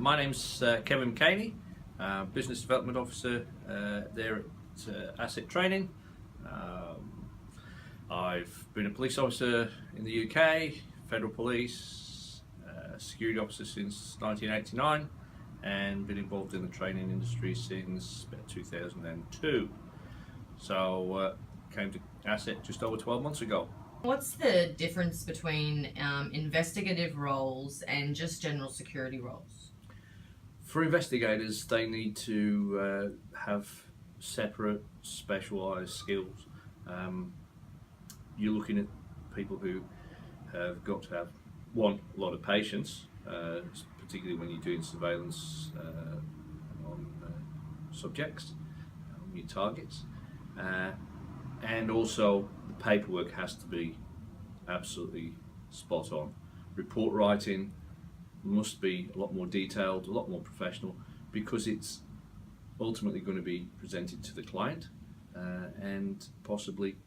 My name's Kevin Caney, Business Development Officer there at Asset Training. I've been a police officer in the UK, Federal Police, security officer since 1989, and been involved in the training industry since about 2002. So came to Asset just over 12 months ago. What's the difference between investigative roles and just general security roles? For investigators, they need to have separate, specialised skills. You're looking at people who have got to have, one, a lot of patience, particularly when you're doing surveillance on subjects, on your targets, and also the paperwork has to be absolutely spot on. Report writing must be a lot more detailed, a lot more professional, because it's ultimately going to be presented to the client and possibly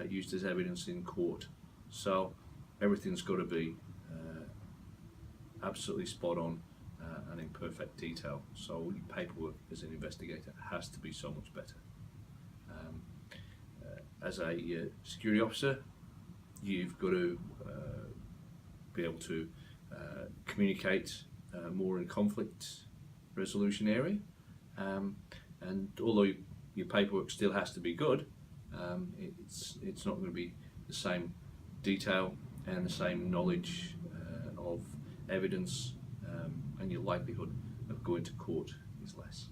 used as evidence in court. So everything's got to be absolutely spot on and in perfect detail. So your paperwork as an investigator has to be so much better. As a security officer, you've got to be able to communicate more in conflict resolution area, and although your paperwork still has to be good, it's not going to be the same detail and the same knowledge of evidence, and your likelihood of going to court is less.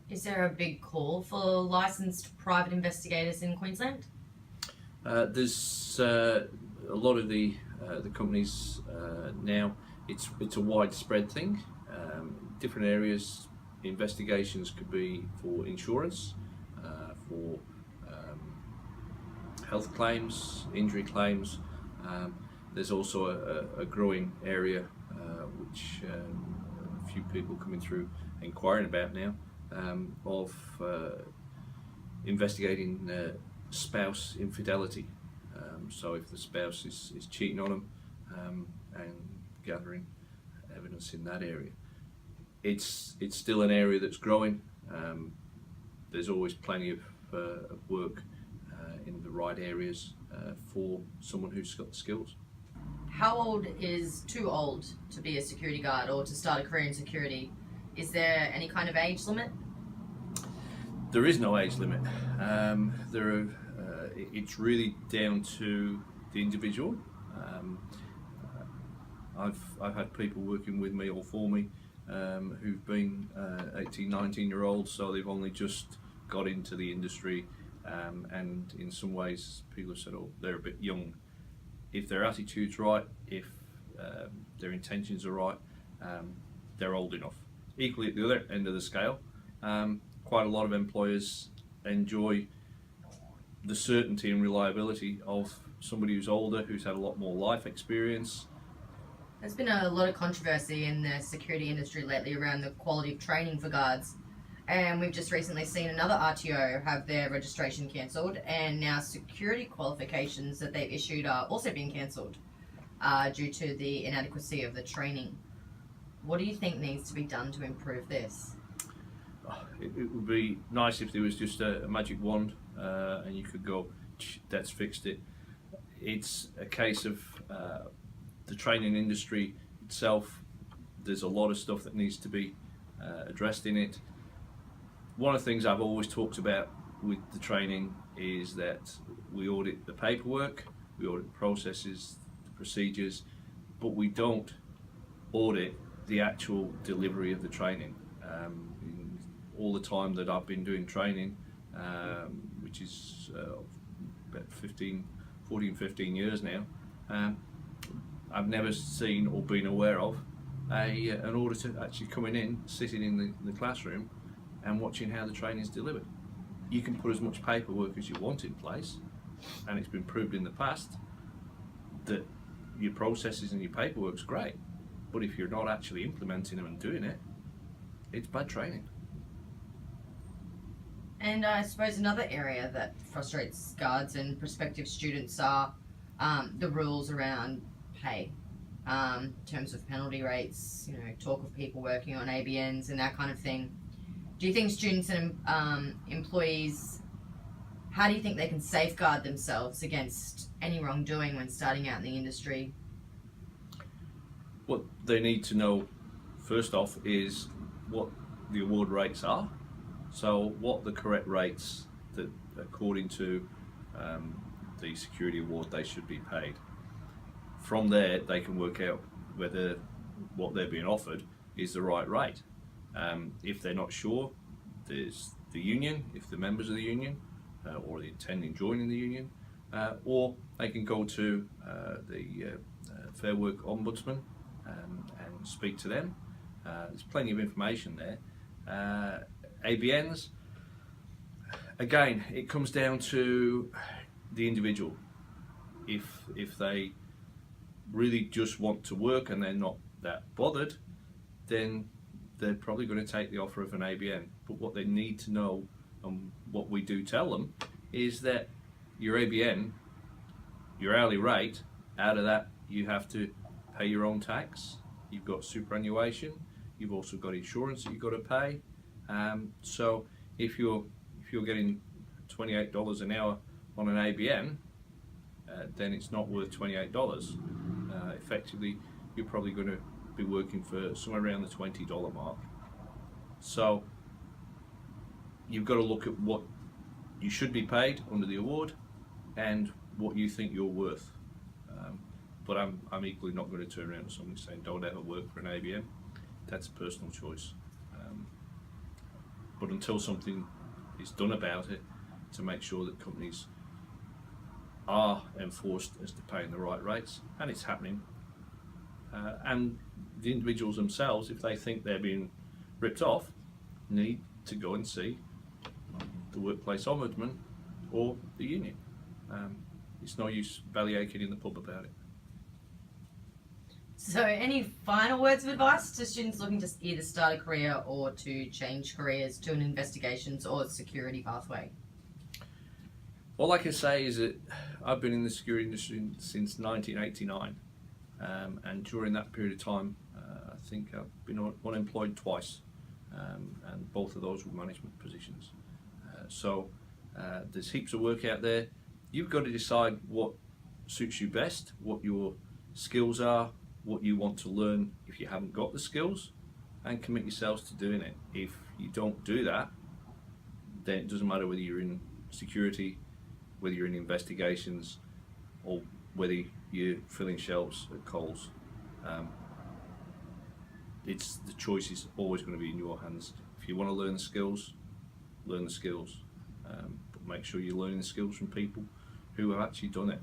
Is there a big call for licensed private investigators in Queensland? There's a lot of the companies now. It's a widespread thing. Different areas. Investigations could be for insurance, for health claims, injury claims. There's also a growing area which a few people coming through inquiring about now, of investigating spouse infidelity. So if the spouse is cheating on them, and gathering evidence in that area. It's still an area that's growing. There's always plenty of work in the right areas for someone who's got the skills. How old is too old to be a security guard or to start a career in security? Is there any kind of age limit? There is no age limit. It's really down to the individual. I've had people working with me or for me who've been 18, 19-year-olds, so they've only just got into the industry, and in some ways people have said, oh, they're a bit young. If their attitude's right, if their intentions are right, they're old enough. Equally at the other end of the scale, quite a lot of employers enjoy the certainty and reliability of somebody who's older, who's had a lot more life experience. There's been a lot of controversy in the security industry lately around the quality of training for guards, and we've just recently seen another RTO have their registration cancelled, and now security qualifications that they've issued are also being cancelled due to the inadequacy of the training. What do you think needs to be done to improve this? It would be nice if there was just a magic wand and you could go, that's fixed it. It's a case of the training industry itself. There's a lot of stuff that needs to be addressed in it. One of the things I've always talked about with the training is that we audit the paperwork, we audit the processes, the procedures, but we don't audit the actual delivery of the training. In all the time that I've been doing training, which is about 15 years now, I've never seen or been aware of an auditor actually coming in, sitting in the classroom and watching how the training is delivered. You can put as much paperwork as you want in place, and it's been proved in the past that your processes and your paperwork's great, but if you're not actually implementing them and doing it, it's bad training. And I suppose another area that frustrates guards and prospective students are the rules around pay. in terms of penalty rates, talk of people working on ABNs and that kind of thing. Do you think students and employees, how do you think they can safeguard themselves against any wrongdoing when starting out in the industry? What they need to know first off is what the award rates are. So what the correct rates that according to the security award they should be paid. From there they can work out whether what they're being offered is the right rate. If they're not sure, there's the union, if they're members of the union or they intending joining the union, or they can go to the Fair Work Ombudsman and speak to them. There's plenty of information there. ABNs, again, it comes down to the individual. If they really just want to work and they're not that bothered, then they're probably going to take the offer of an ABN. But what they need to know, and what we do tell them, is that your ABN, your hourly rate, out of that you have to pay your own tax, you've got superannuation, you've also got insurance that you've got to pay. So if you're getting $28 an hour on an ABN, then it's not worth $28. Effectively, you're probably going to be working for somewhere around the $20 mark. So you've got to look at what you should be paid under the award and what you think you're worth. But I'm equally not going to turn around to somebody saying don't ever work for an ABN. That's a personal choice. But until something is done about it to make sure that companies are enforced as to paying the right rates, and it's happening, and the individuals themselves, if they think they're being ripped off, need to go and see the workplace ombudsman or the union. It's no use bellyaching in the pub about it. So any final words of advice to students looking to either start a career or to change careers to an investigations or security pathway? All I can say is that I've been in the security industry since 1989, and during that period of time I think I've been unemployed twice, and both of those were management positions. So there's heaps of work out there. You've got to decide what suits you best, what your skills are, what you want to learn if you haven't got the skills, and commit yourselves to doing it. If you don't do that, then it doesn't matter whether you're in security, whether you're in investigations, or whether you're filling shelves at Coles. It's the choice is always going to be in your hands. If you want to learn the skills, learn the skills, but make sure you're learning the skills from people who have actually done it.